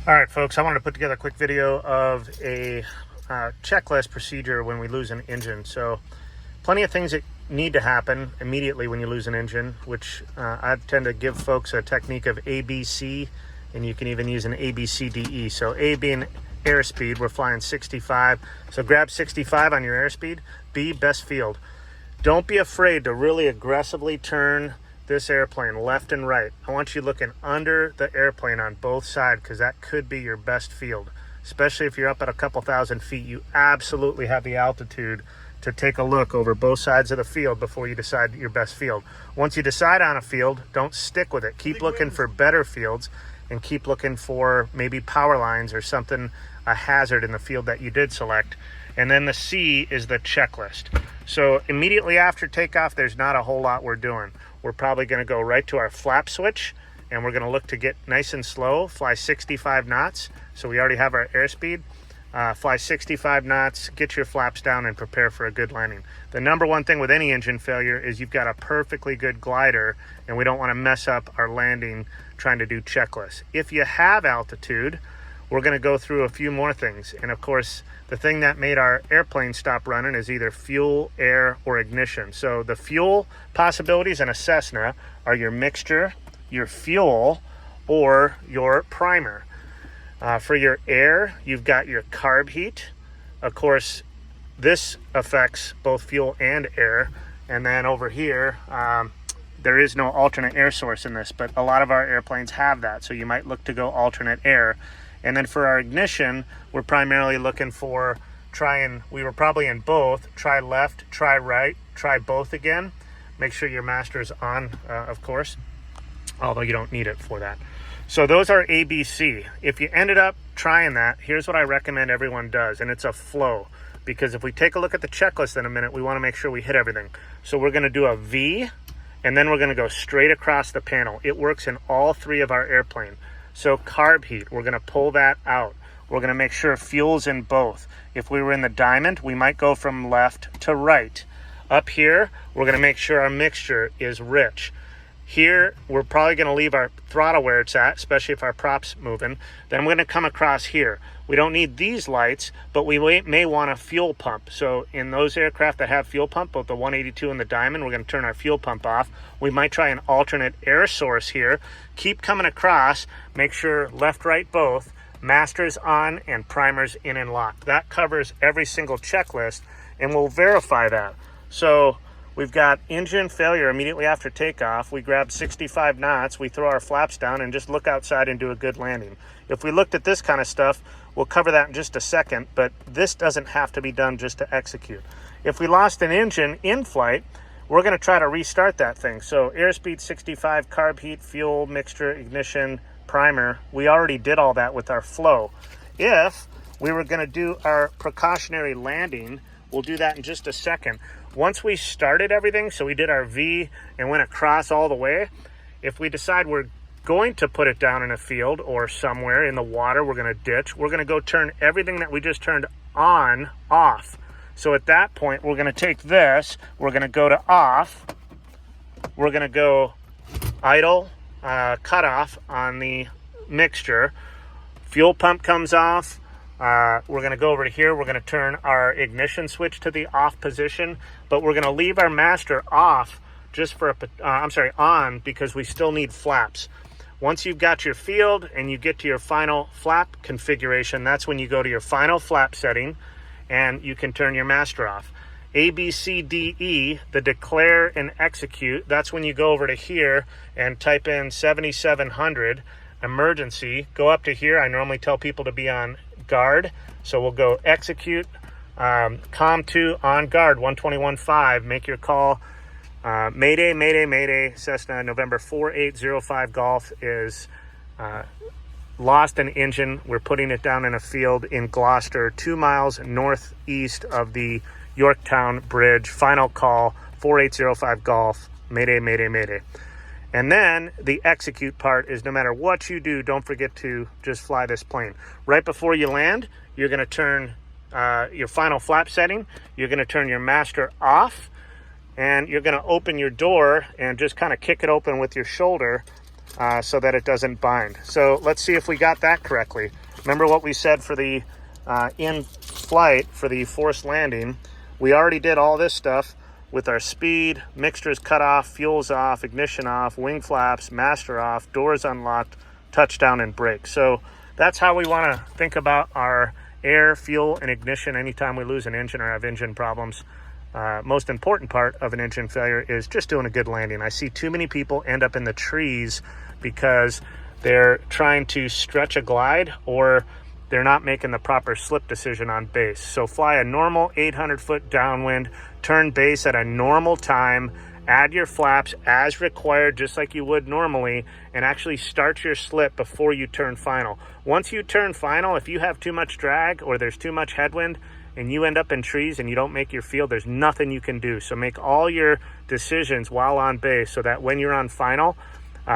All right, folks, I wanted to put together a quick video of a checklist procedure when we lose an engine. So plenty of things that need to happen immediately when you lose an engine, which I tend to give folks a technique of ABC, and you can even use an ABCDE. So A being airspeed, we're flying 65. So grab 65 on your airspeed. B, best field. Don't be afraid to really aggressively turn this airplane left and right. I want you looking under the airplane on both sides, because that could be your best field. Especially if you're up at a couple thousand feet, you absolutely have the altitude to take a look over both sides of the field before you decide your best field. Once you decide on a field, don't stick with it. Keep looking for better fields and keep looking for maybe power lines or something, a hazard in the field that you did select. And then the C is the checklist. So immediately after takeoff, there's not a whole lot we're doing. We're probably going to go right to our flap switch, and we're going to look to get nice and slow, fly 65 knots. So we already have our airspeed. Fly 65 knots, get your flaps down, and prepare for a good landing. The number one thing with any engine failure is you've got a perfectly good glider, and we don't want to mess up our landing trying to do checklists. If you have altitude, we're going to go through a few more things. And of course, the thing that made our airplane stop running is either fuel, air, or ignition. So the fuel possibilities in a Cessna are your mixture, your fuel, or your primer. For your air, you've got your carb heat. Of course, this affects both fuel and air. And then over here, there is no alternate air source in this, but a lot of our airplanes have that. So you might look to go alternate air. And then for our ignition, we're primarily looking for we were probably in both, try left, try right, try both again. Make sure your master is on, of course, although you don't need it for that. So those are ABC. If you ended up trying that, here's what I recommend everyone does, and it's a flow. Because if we take a look at the checklist in a minute, we want to make sure we hit everything. So we're going to do a V, and then we're going to go straight across the panel. It works in all three of our airplane. So carb heat, we're going to pull that out. We're going to make sure fuel's in both. If we were in the diamond, we might go from left to right. Up here, we're going to make sure our mixture is rich. Here, we're probably going to leave our throttle where it's at, especially if our prop's moving. Then we're going to come across here. We don't need these lights, but we may want a fuel pump. So in those aircraft that have fuel pump, both the 182 and the Diamond, we're going to turn our fuel pump off. We might try an alternate air source here. Keep coming across. Make sure left, right, both. Master's on and primer's in and locked. That covers every single checklist, and we'll verify that. So we've got engine failure immediately after takeoff. We grab 65 knots, we throw our flaps down, and just look outside and do a good landing. If we looked at this kind of stuff, we'll cover that in just a second, but this doesn't have to be done just to execute. If we lost an engine in flight, we're going to try to restart that thing. So airspeed 65, carb heat, fuel, mixture, ignition, primer. We already did all that with our flow. If we were going to do our precautionary landing, we'll do that in just a second. Once we started everything, so we did our V and went across all the way, if we decide we're going to put it down in a field or somewhere in the water, we're going to ditch, we're going to go turn everything that we just turned on off. So at that point, we're going to take this, we're going to go to off, we're going to go idle, cut off on the mixture, fuel pump comes off. We're going to go over to here. We're going to turn our ignition switch to the off position, but we're going to leave our master off just for on, because we still need flaps. Once you've got your field and you get to your final flap configuration, that's when you go to your final flap setting and you can turn your master off. A, B, C, D, E, the declare and execute, that's when you go over to here and type in 7700 emergency. Go up to here. I normally tell people to be on guard, so we'll go execute, COM2 on guard 121.5, make your call. Mayday, mayday, mayday, Cessna November 4805 Golf is lost an engine. We're putting it down in a field in Gloucester, 2 miles northeast of the Yorktown Bridge. Final call 4805 Golf, mayday, mayday, mayday. And then the execute part is no matter what you do, don't forget to just fly this plane. Right before you land, you're going to turn your final flap setting. You're going to turn your master off, and you're going to open your door and just kind of kick it open with your shoulder so that it doesn't bind. So let's see if we got that correctly. Remember what we said for the in flight for the forced landing. We already did all this stuff with our speed, mixtures cut off, fuels off, ignition off, wing flaps, master off, doors unlocked, touchdown, and brake. So that's how we want to think about our air, fuel, and ignition anytime we lose an engine or have engine problems. Most important part of an engine failure is just doing a good landing. I see too many people end up in the trees because they're trying to stretch a glide or they're not making the proper slip decision on base. So fly a normal 800-foot downwind, turn base at a normal time, add your flaps as required, just like you would normally, and actually start your slip before you turn final. Once you turn final, if you have too much drag or there's too much headwind and you end up in trees and you don't make your field, there's nothing you can do. So make all your decisions while on base so that when you're on final,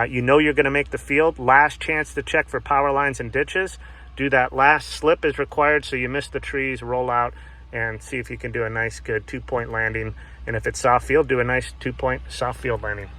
you know you're gonna make the field. Last chance to check for power lines and ditches. Do that last slip is required so you miss the trees, roll out, and see if you can do a nice, good 2-point landing. And if it's soft field, do a nice 2-point soft field landing.